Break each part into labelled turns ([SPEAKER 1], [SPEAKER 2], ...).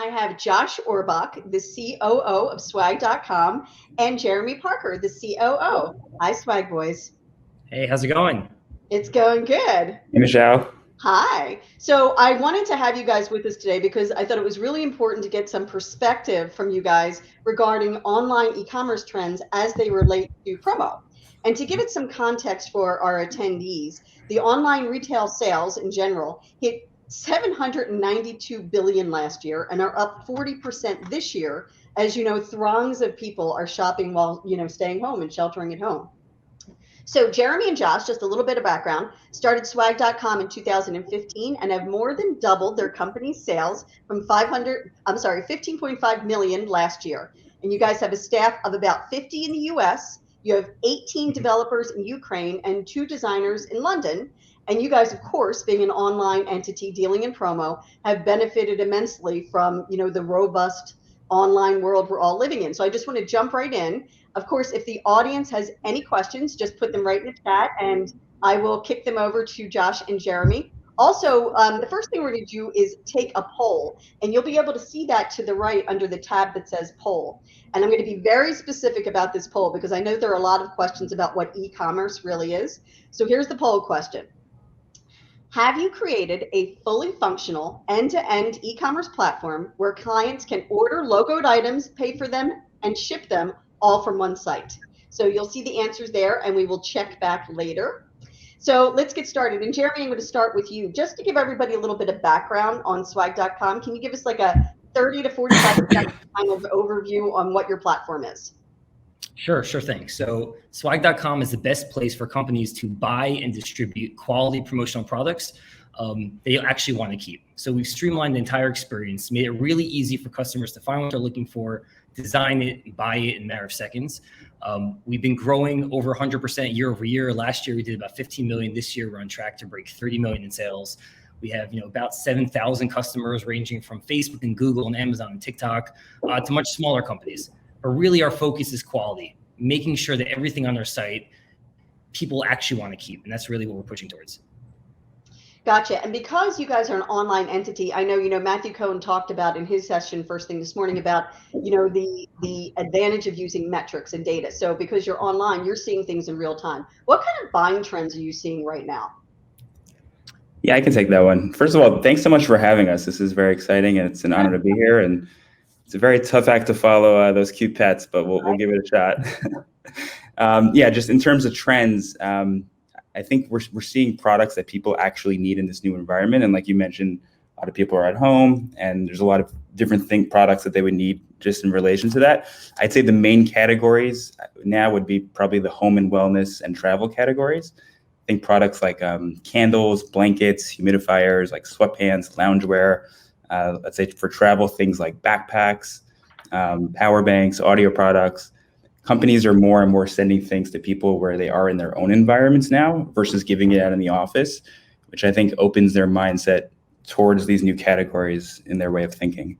[SPEAKER 1] I have Josh Orbach, the COO of swag.com, and Jeremy Parker, the COO. Hi, Swag Boys.
[SPEAKER 2] Hey, how's it going?
[SPEAKER 1] It's going good.
[SPEAKER 3] Hey, Michelle.
[SPEAKER 1] Hi. So I wanted to have you guys with us today because I thought it was really important to get some perspective from you guys regarding online e-commerce trends as they relate to promo. And to give it some context for our attendees, the online retail sales in general hit 792 billion last year and are up 40% this year. As you know, throngs of people are shopping while, staying home and sheltering at home. So Jeremy and Josh, just a little bit of background, started swag.com in 2015 and have more than doubled their company's sales from 15.5 million last year. And you guys have a staff of about 50 in the US. You have 18 developers in Ukraine and 2 designers in London. And you guys, of course, being an online entity dealing in promo, have benefited immensely from, the robust online world we're all living in. So I just want to jump right in. Of course, if the audience has any questions, just put them right in the chat and I will kick them over to Josh and Jeremy. Also, the first thing we're going to do is take a poll, and you'll be able to see that to the right under the tab that says poll. And I'm going to be very specific about this poll because I know there are a lot of questions about what e-commerce really is. So here's the poll question. Have you created a fully functional end-to-end e-commerce platform where clients can order logoed items, pay for them, and ship them all from one site? So you'll see the answers there, and we will check back later. So let's get started. And Jeremy, I'm going to start with you. Just to give everybody a little bit of background on swag.com, can you give us like a 30 to 45 second kind of overview on what your platform is?
[SPEAKER 2] Sure thing. So swag.com is the best place for companies to buy and distribute quality promotional products they actually want to keep. So we've streamlined the entire experience, made it really easy for customers to find what they're looking for, design it, and buy it in a matter of seconds. We've been growing over 100% year over year. Last year, we did about 15 million. This year, we're on track to break 30 million in sales. We have, about 7,000 customers ranging from Facebook and Google and Amazon and TikTok to much smaller companies. But really, our focus is quality, making sure that everything on our site, people actually want to keep. And that's really what we're pushing towards.
[SPEAKER 1] Gotcha. And because you guys are an online entity, I know, Matthew Cohen talked about in his session first thing this morning about, the advantage of using metrics and data. So because you're online, you're seeing things in real time. What kind of buying trends are you seeing right now?
[SPEAKER 3] Yeah, I can take that one. First of all, thanks so much for having us. This is very exciting, and it's an honor to be here. And it's a very tough act to follow, those cute pets, but we'll give it a shot. Just in terms of trends, I think we're seeing products that people actually need in this new environment. And like you mentioned, a lot of people are at home and there's a lot of different products that they would need just in relation to that. I'd say the main categories now would be probably the home and wellness and travel categories. I think products like candles, blankets, humidifiers, like sweatpants, loungewear. Let's say for travel, things like backpacks, power banks, audio products. Companies are more and more sending things to people where they are in their own environments now versus giving it out in the office, which I think opens their mindset towards these new categories in their way of thinking.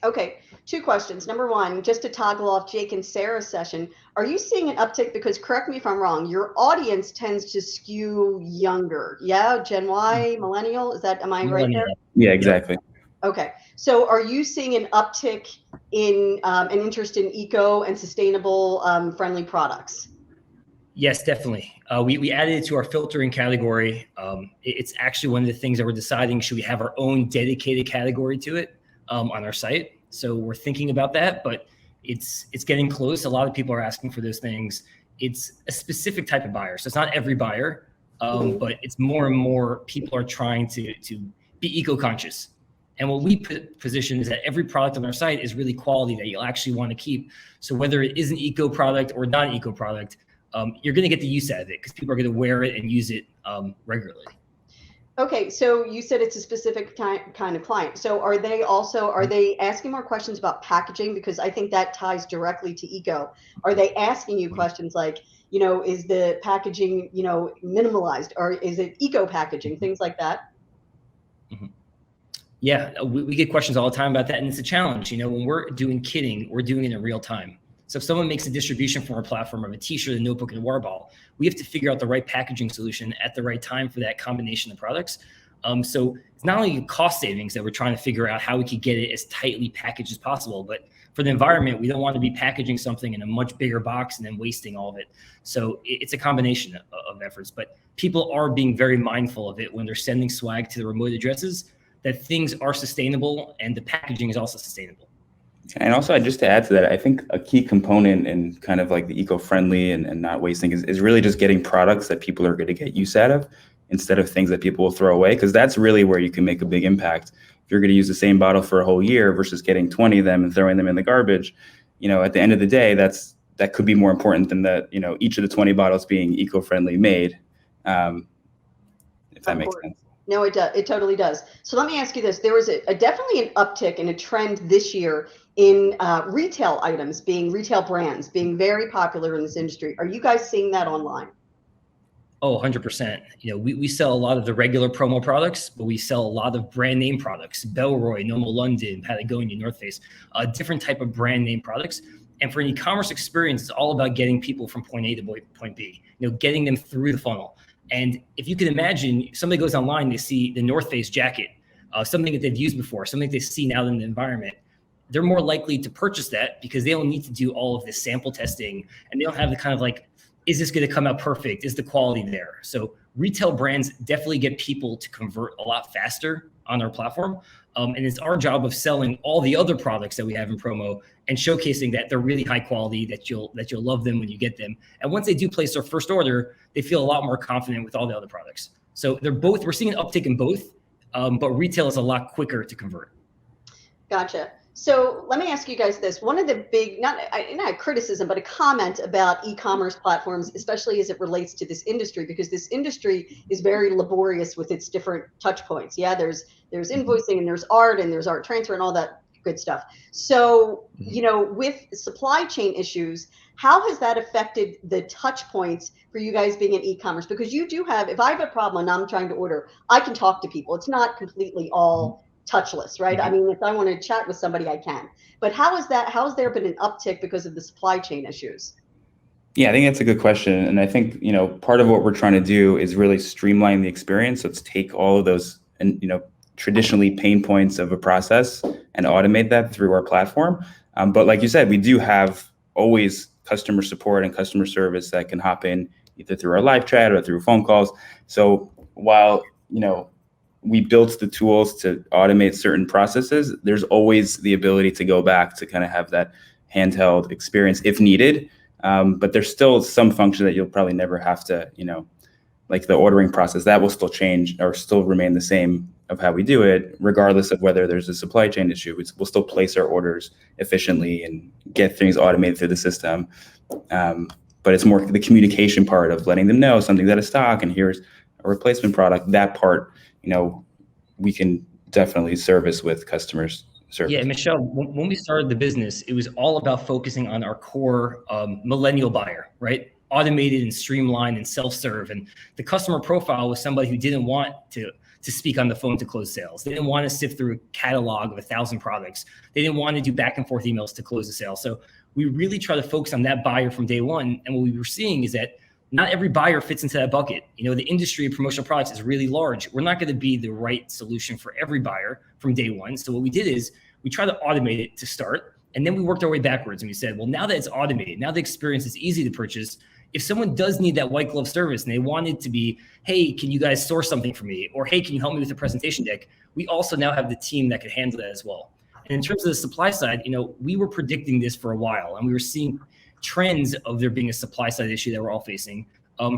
[SPEAKER 1] Okay, 2 questions. Number one, just to toggle off Jake and Sarah's session, are you seeing an uptick? Because correct me if I'm wrong, your audience tends to skew younger. Yeah, Gen Y, millennial, am I right there?
[SPEAKER 3] Yeah, exactly.
[SPEAKER 1] Okay, so are you seeing an uptick in an interest in eco and sustainable friendly products?
[SPEAKER 2] Yes, definitely. We added it to our filtering category. It's actually one of the things that we're deciding, should we have our own dedicated category to it on our site? So we're thinking about that, but it's getting close. A lot of people are asking for those things. It's a specific type of buyer. So it's not every buyer, but it's more and more people are trying to be eco-conscious. And what we position is that every product on our site is really quality that you'll actually want to keep. So whether it is an eco product or not an eco product, you're going to get the use out of it because people are going to wear it and use it regularly.
[SPEAKER 1] Okay, so you said it's a specific kind of client. So are they asking more questions about packaging? Because I think that ties directly to eco. Are they asking you questions like, is the packaging, minimalized, or is it eco packaging, things like that?
[SPEAKER 2] Mm-hmm. Yeah, we get questions all the time about that. And it's a challenge. When we're doing kitting, we're doing it in real time. So if someone makes a distribution from our platform of a t-shirt, a notebook, and a water bottle, we have to figure out the right packaging solution at the right time for that combination of products. So it's it's not only cost savings that we're trying to figure out how we could get it as tightly packaged as possible, but for the environment, we don't want to be packaging something in a much bigger box and then wasting all of it. So it's a combination of efforts, but people are being very mindful of it when they're sending swag to the remote addresses, that things are sustainable and the packaging is also sustainable.
[SPEAKER 3] And also, just to add to that, I think a key component in kind of like the eco-friendly and not wasting is really just getting products that people are going to get use out of instead of things that people will throw away, because that's really where you can make a big impact. If you're going to use the same bottle for a whole year versus getting 20 of them and throwing them in the garbage, at the end of the day, that could be more important than each of the 20 bottles being eco-friendly made, if that makes sense.
[SPEAKER 1] No, it does. It totally does. So let me ask you this. There was definitely an uptick in a trend this year in retail items, retail brands being very popular in this industry. Are you guys seeing that online?
[SPEAKER 2] Oh, 100%. We sell a lot of the regular promo products, but we sell a lot of brand name products, Belroy, Nomo London, Patagonia, North Face, different type of brand name products. And for an e-commerce experience, it's all about getting people from point A to point B, getting them through the funnel. And if you can imagine, somebody goes online, they see the North Face jacket, something that they've used before, something they've seen out in the environment. They're more likely to purchase that because they don't need to do all of this sample testing, and they don't have the kind of like, is this going to come out perfect? Is the quality there? So retail brands definitely get people to convert a lot faster on our platform. And it's our job of selling all the other products that we have in promo and showcasing that they're really high quality, that you'll love them when you get them. And once they do place their first order, they feel a lot more confident with all the other products. So we're seeing an uptick in both, but retail is a lot quicker to convert.
[SPEAKER 1] Gotcha. So let me ask you guys this. One of the big, not a criticism, but a comment about e-commerce platforms, especially as it relates to this industry, because this industry is very laborious with its different touch points. Yeah, there's invoicing and there's art transfer and all that good stuff. So, with supply chain issues, how has that affected the touch points for you guys being in e-commerce? Because you do have, if I have a problem and I'm trying to order, I can talk to people. It's not completely all touchless, right? I mean, if I want to chat with somebody, I can. But how has there been an uptick because of the supply chain issues?
[SPEAKER 3] Yeah, I think that's a good question. And I think, part of what we're trying to do is really streamline the experience. So let's take all of those and, traditionally pain points of a process and automate that through our platform. But like you said, we do have always customer support and customer service that can hop in either through our live chat or through phone calls. So while, we built the tools to automate certain processes, there's always the ability to go back to kind of have that handheld experience if needed. But there's still some function that you'll probably never have to, like the ordering process, that will still change or still remain the same of how we do it, regardless of whether there's a supply chain issue. We'll still place our orders efficiently and get things automated through the system. But it's more the communication part of letting them know something's out of stock and here's a replacement product. That part, we can definitely service with customers. Service.
[SPEAKER 2] Yeah, Michelle, when we started the business, it was all about focusing on our core millennial buyer, right? Automated and streamlined and self-serve. And the customer profile was somebody who didn't want to speak on the phone to close sales. They didn't want to sift through a catalog of 1,000 products. They didn't want to do back and forth emails to close the sale. So we really try to focus on that buyer from day one. And what we were seeing is that not every buyer fits into that bucket. The industry of promotional products is really large. We're not going to be the right solution for every buyer from day one. So what we did is we tried to automate it to start, and then we worked our way backwards. And we said, well, now that it's automated, now the experience is easy to purchase. If someone does need that white glove service and they want it to be, hey, can you guys source something for me? Or hey, can you help me with the presentation deck? We also now have the team that can handle that as well. And in terms of the supply side, we were predicting this for a while, and we were seeing trends of there being a supply side issue that we're all facing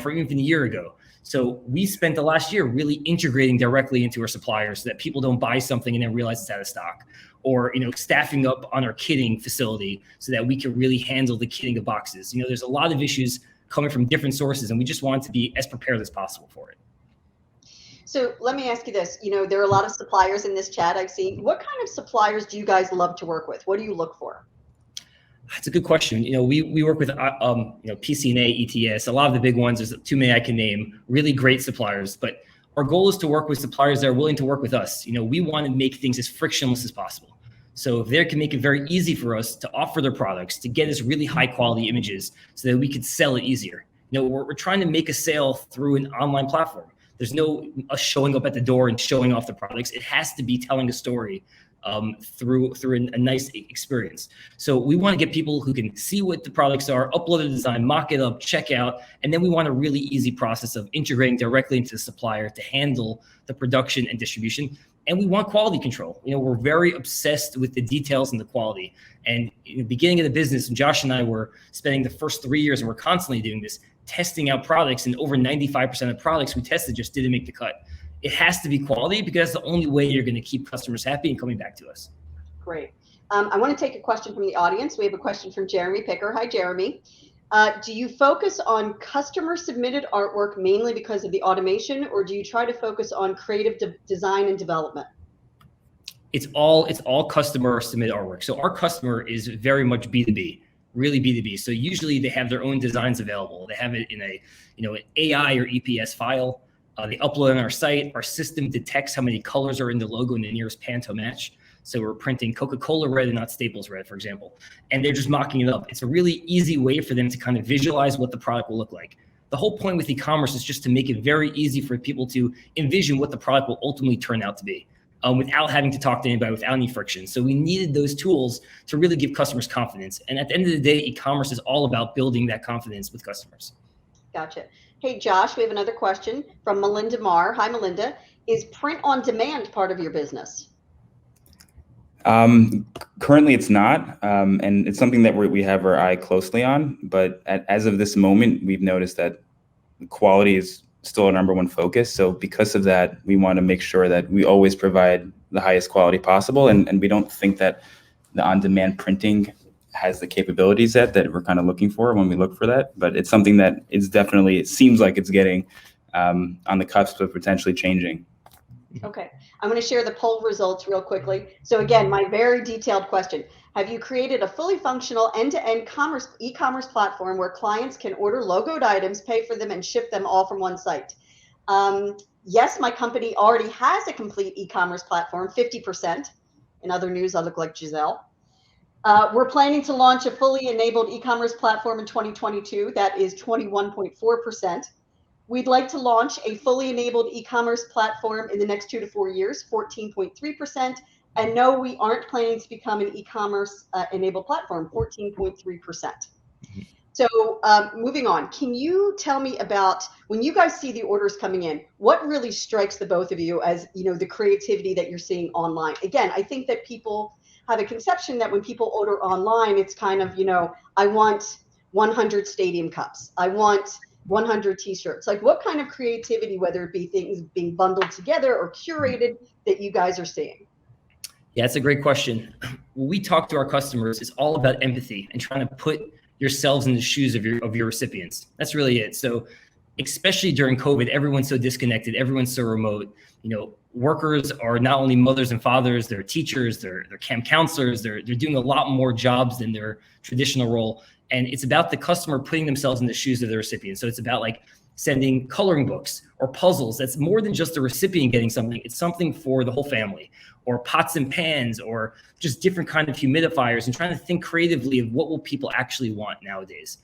[SPEAKER 2] for even a year ago. So we spent the last year really integrating directly into our suppliers so that people don't buy something and then realize it's out of stock, or staffing up on our kitting facility so that we can really handle the kitting of boxes. There's a lot of issues coming from different sources, and we just want to be as prepared as possible for it.
[SPEAKER 1] So let me ask you this. There are a lot of suppliers in this chat I've seen. What kind of suppliers do you guys love to work with? What do you look for?
[SPEAKER 2] That's a good question. We work with PCNA, ETS, a lot of the big ones. There's too many I can name. Really great suppliers, but our goal is to work with suppliers that are willing to work with us. We want to make things as frictionless as possible. So if they can make it very easy for us to offer their products, to get us really high quality images so that we could sell it easier. We're trying to make a sale through an online platform. There's no us showing up at the door and showing off the products. It has to be telling a story through a nice experience. So we want to get people who can see what the products are, upload a design, mock it up, check out, and then we want a really easy process of integrating directly into the supplier to handle the production and distribution. And we want quality control. We're very obsessed with the details and the quality. And in the beginning of the business, Josh and I were spending the first 3 years, and we're constantly doing this, testing out products, and over 95% of products we tested just didn't make the cut. It has to be quality because that's the only way you're going to keep customers happy and coming back to us.
[SPEAKER 1] Great. I want to take a question from the audience. We have a question from Jeremy Picker. Hi, Jeremy. Do you focus on customer submitted artwork mainly because of the automation, or do you try to focus on creative design and development?
[SPEAKER 2] It's all customer submitted artwork. So our customer is very much B2B, really B2B. So usually they have their own designs available. They have it in an AI or EPS file. They upload on our site. Our system detects how many colors are in the logo in the nearest Pantone match. So we're printing Coca-Cola red and not Staples red, for example. And they're just mocking it up. It's a really easy way for them to kind of visualize what the product will look like. The whole point with e-commerce is just to make it very easy for people to envision what the product will ultimately turn out to be without having to talk to anybody, without any friction. So we needed those tools to really give customers confidence. And at the end of the day, e-commerce is all about building that confidence with customers.
[SPEAKER 1] Gotcha. Hey, Josh, we have another question from Melinda Marr. Hi, Melinda. Is print on demand part of your business?
[SPEAKER 3] Currently it's not, and it's something that we have our eye closely on, but as of this moment, we've noticed that quality is still our number one focus. So because of that, we want to make sure that we always provide the highest quality possible, and we don't think that the on-demand printing has the capabilities that we're kind of looking for when we look for that, but it's something that it seems like it's getting on the cusp of potentially changing.
[SPEAKER 1] Okay, I'm going to share the poll results real quickly. So again, my very detailed question: have you created a fully functional end-to-end e-commerce platform where clients can order logoed items, pay for them, and ship them all from one site? Yes, my company already has a complete e-commerce platform, 50%. In other news, I look like Giselle. We're planning to launch a fully enabled e-commerce platform in 2022. That is 21.4%. We'd like to launch a fully enabled e-commerce platform in the next 2 to 4 years, 14.3%. And no, we aren't planning to become an e-commerce enabled platform, 14.3%. So moving on, can you tell me about when you guys see the orders coming in, what really strikes the both of you as, the creativity that you're seeing online? Again, I think that people have a conception that when people order online, it's kind of, I want 100 stadium cups. I want 100 t-shirts. Like, what kind of creativity, whether it be things being bundled together or curated, that you guys are seeing?
[SPEAKER 2] Yeah, that's a great question. When we talk to our customers, it's all about empathy and trying to put yourselves in the shoes of your recipients. That's really it. So especially during COVID, everyone's so disconnected, everyone's so remote. Workers are not only mothers and fathers, they're teachers, they're camp counselors, they're doing a lot more jobs than their traditional role. And it's about the customer putting themselves in the shoes of the recipient. So it's about like sending coloring books or puzzles. That's more than just the recipient getting something. It's something for the whole family, or pots and pans, or just different kind of humidifiers, and trying to think creatively of what will people actually want nowadays.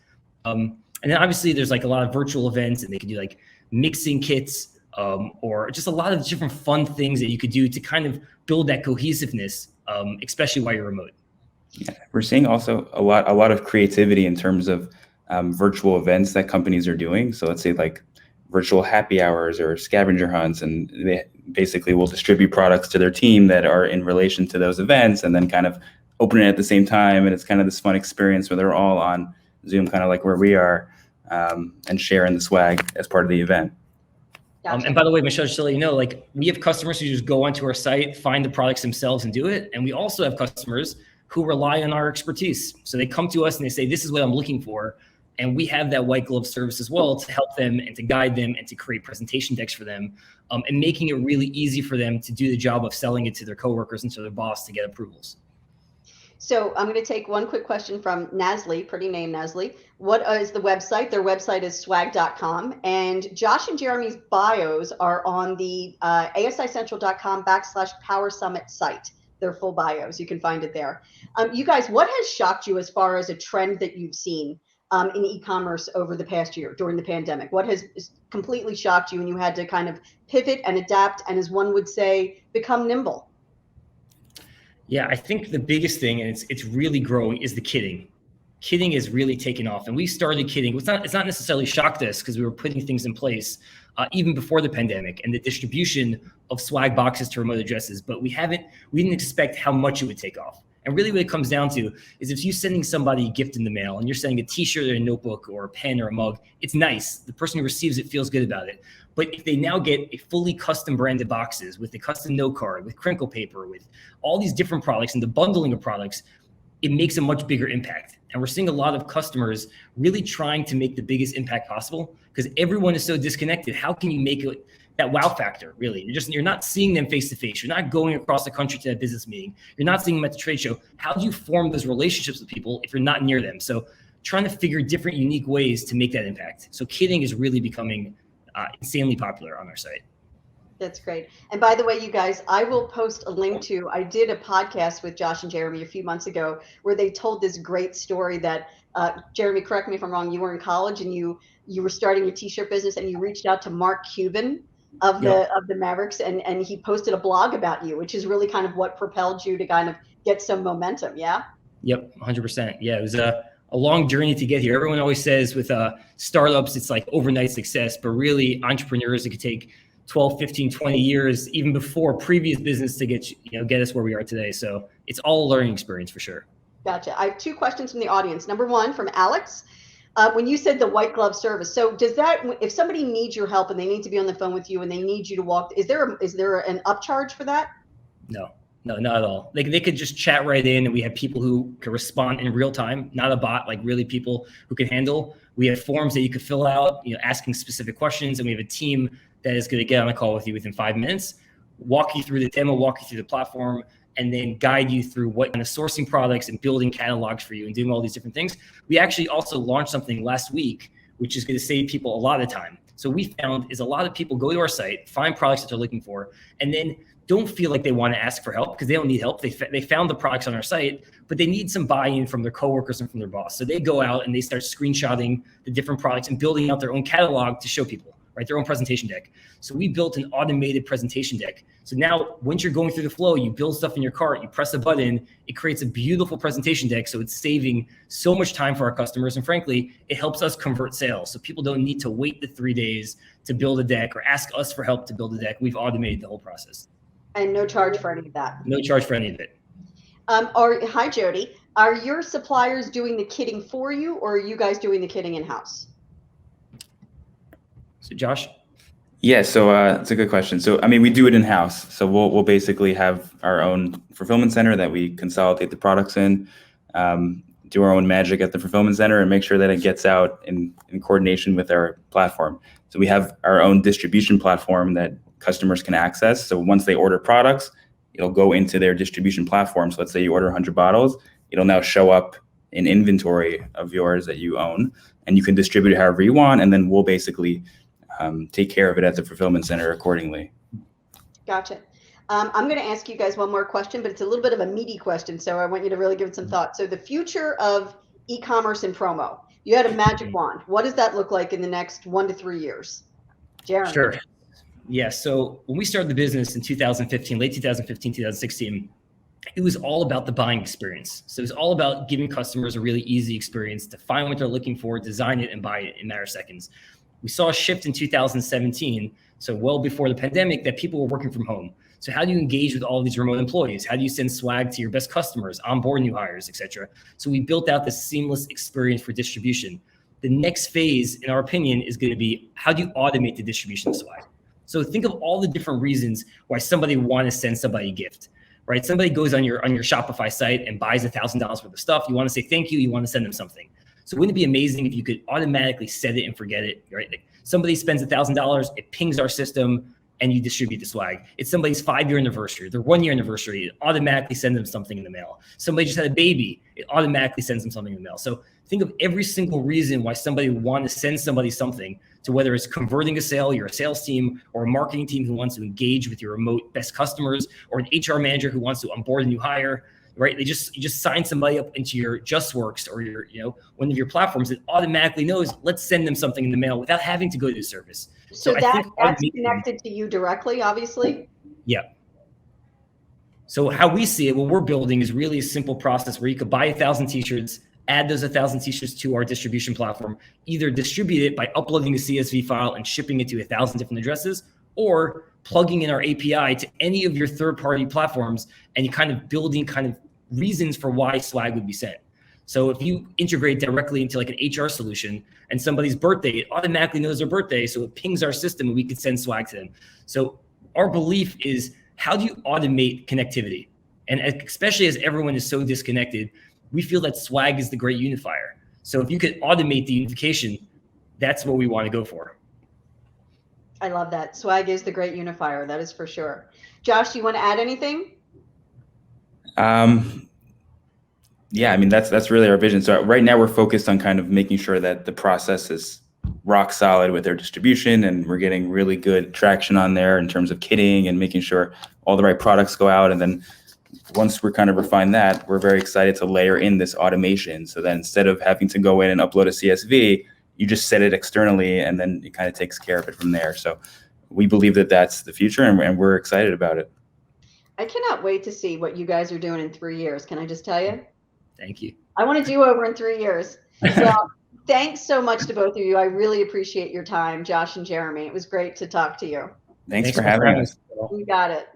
[SPEAKER 2] And then obviously there's like a lot of virtual events, and they can do like mixing kits, or just a lot of different fun things that you could do to kind of build that cohesiveness, especially while you're remote.
[SPEAKER 3] Yeah, we're seeing also a lot of creativity in terms of virtual events that companies are doing. So let's say like virtual happy hours or scavenger hunts, and they basically will distribute products to their team that are in relation to those events, and then kind of open it at the same time. And it's kind of this fun experience where they're all on Zoom, kind of like where we are, and sharing the swag as part of the event.
[SPEAKER 1] Gotcha.
[SPEAKER 2] And by the way, Michelle, just to let you know, like, we have customers who just go onto our site, find the products themselves and do it. And we also have customers who rely on our expertise. So they come to us and they say, this is what I'm looking for. And we have that white glove service as well to help them and to guide them and to create presentation decks for them, and making it really easy for them to do the job of selling it to their coworkers and to their boss to get approvals.
[SPEAKER 1] So I'm going to take one quick question from Nasli, pretty name Nasli. What is the website? Their website is swag.com. And Josh and Jeremy's bios are on the asicentral.com/Power Summit site. Their full bios. You can find it there. You guys, what has shocked you as far as a trend that you've seen in e-commerce over the past year during the pandemic? What has completely shocked you and you had to kind of pivot and adapt and, as one would say, become nimble?
[SPEAKER 2] Yeah, I think the biggest thing, and it's really growing, is the kitting. Kitting is really taken off, and we started kitting. It's not necessarily shocked us because we were putting things in place even before the pandemic and the distribution of swag boxes to remote addresses. But we didn't expect how much it would take off. And really, what it comes down to is if you're sending somebody a gift in the mail and you're sending a T-shirt or a notebook or a pen or a mug, it's nice. The person who receives it feels good about it. But if they now get a fully custom branded boxes with a custom note card, with crinkle paper, with all these different products and the bundling of products, it makes a much bigger impact. And we're seeing a lot of customers really trying to make the biggest impact possible because everyone is so disconnected. How can you make it that wow factor, really? You're not seeing them face to face. You're not going across the country to that business meeting. You're not seeing them at the trade show. How do you form those relationships with people if you're not near them? So trying to figure different unique ways to make that impact. So kitting is really becoming insanely popular on our site.
[SPEAKER 1] That's great. And by the way, you guys, I will post a link to, I did a podcast with Josh and Jeremy a few months ago where they told this great story that, Jeremy, correct me if I'm wrong, you were in college and you were starting your t-shirt business and you reached out to Mark Cuban of the Mavericks and he posted a blog about you, which is really kind of what propelled you to kind of get some momentum. Yeah. Yep.
[SPEAKER 2] 100%. Yeah. It was a long journey to get here. Everyone always says with startups, it's like overnight success, but really entrepreneurs, it could take 12, 15, 20 years, even before previous business to get us where we are today. So it's all a learning experience for sure.
[SPEAKER 1] Gotcha. I have two questions from the audience. Number one, from Alex. When you said the white glove service, so does that, if somebody needs your help and they need to be on the phone with you and they need you to walk, is there an upcharge for that?
[SPEAKER 2] No, not at all. They could just chat right in and we have people who can respond in real time, not a bot, like really people who can handle. We have forms that you could fill out, asking specific questions, and we have a team that is going to get on a call with you within 5 minutes, walk you through the demo, walk you through the platform, and then guide you through what kind of sourcing products and building catalogs for you and doing all these different things. We actually also launched something last week, which is going to save people a lot of time. So we found is a lot of people go to our site, find products that they're looking for, and then don't feel like they want to ask for help because they don't need help. They found the products on our site, but they need some buy-in from their coworkers and from their boss. So they go out and they start screenshotting the different products and building out their own catalog to show people, right? Their own presentation deck. So we built an automated presentation deck. So now once you're going through the flow, you build stuff in your cart, you press a button, it creates a beautiful presentation deck. So it's saving so much time for our customers. And frankly, it helps us convert sales. So people don't need to wait the 3 days to build a deck or ask us for help to build a deck. We've automated the whole process.
[SPEAKER 1] And no charge for any of that.
[SPEAKER 2] No charge for any of it.
[SPEAKER 1] Hi, Jody. Are your suppliers doing the kitting for you, or are you guys doing the kitting in-house?
[SPEAKER 2] So Josh?
[SPEAKER 3] Yeah, so it's a good question. So, I mean, we do it in-house. So we'll basically have our own fulfillment center that we consolidate the products in, do our own magic at the fulfillment center and make sure that it gets out in coordination with our platform. So we have our own distribution platform that customers can access. So once they order products, it'll go into their distribution platform. So let's say you order 100 bottles, it'll now show up in inventory of yours that you own, and you can distribute it however you want. And then we'll basically take care of it at the fulfillment center accordingly.
[SPEAKER 1] Gotcha. I'm going to ask you guys one more question, but it's a little bit of a meaty question. So I want you to really give it some thought. So the future of e-commerce and promo, you had a magic wand. What does that look like in the next 1 to 3 years? Jeremy.
[SPEAKER 2] Sure. Yeah. So when we started the business in 2015, late 2015, 2016, it was all about the buying experience. So it was all about giving customers a really easy experience to find what they're looking for, design it, and buy it in a matter of seconds. We saw a shift in 2017, so well before the pandemic, that people were working from home. So how do you engage with all of these remote employees? How do you send swag to your best customers, onboard new hires, et cetera? So we built out this seamless experience for distribution. The next phase, in our opinion, is going to be how do you automate the distribution of swag? So think of all the different reasons why somebody would want to send somebody a gift, right? Somebody goes on your Shopify site and buys $1,000 worth of stuff. You want to say thank you. You want to send them something. So wouldn't it be amazing if you could automatically set it and forget it, right? Like somebody spends $1,000, it pings our system, and you distribute the swag. It's somebody's 5-year anniversary, their 1-year anniversary, it automatically sends them something in the mail. Somebody just had a baby, it automatically sends them something in the mail. So think of every single reason why somebody would want to send somebody something, to whether it's converting a sale, you're a sales team, or a marketing team who wants to engage with your remote best customers, or an HR manager who wants to onboard a new hire. right? You just sign somebody up into your JustWorks or your, one of your platforms. It automatically knows, let's send them something in the mail without having to go to the service.
[SPEAKER 1] So
[SPEAKER 2] I
[SPEAKER 1] that's
[SPEAKER 2] think
[SPEAKER 1] connected to you directly, obviously.
[SPEAKER 2] Yeah. So how we see it, what we're building is really a simple process where you could buy 1,000 t-shirts, add those 1,000 t-shirts to our distribution platform, either distribute it by uploading a CSV file and shipping it to 1,000 different addresses, or plugging in our API to any of your third-party platforms and you kind of building kind of reasons for why swag would be sent. So if you integrate directly into like an HR solution and somebody's birthday, it automatically knows their birthday, so it pings our system and we could send swag to them. So our belief is, how do you automate connectivity? And especially as everyone is so disconnected, we feel that swag is the great unifier. So if you could automate the unification, that's what we want to go for.
[SPEAKER 1] I love that. Swag is the great unifier. That is for sure. Josh, do you want to add anything?
[SPEAKER 3] Yeah, I mean, that's really our vision. So right now we're focused on kind of making sure that the process is rock solid with their distribution, and we're getting really good traction on there in terms of kitting and making sure all the right products go out. And then once we're kind of refined that, we're very excited to layer in this automation. So then instead of having to go in and upload a CSV, you just set it externally and then it kind of takes care of it from there. So we believe that that's the future, and we're excited about it.
[SPEAKER 1] I cannot wait to see what you guys are doing in 3 years. Can I just tell you?
[SPEAKER 2] Thank you.
[SPEAKER 1] I want to do over in 3 years. Well, thanks so much to both of you. I really appreciate your time, Josh and Jeremy. It was great to talk to you.
[SPEAKER 3] Thanks for having us.
[SPEAKER 1] You got it.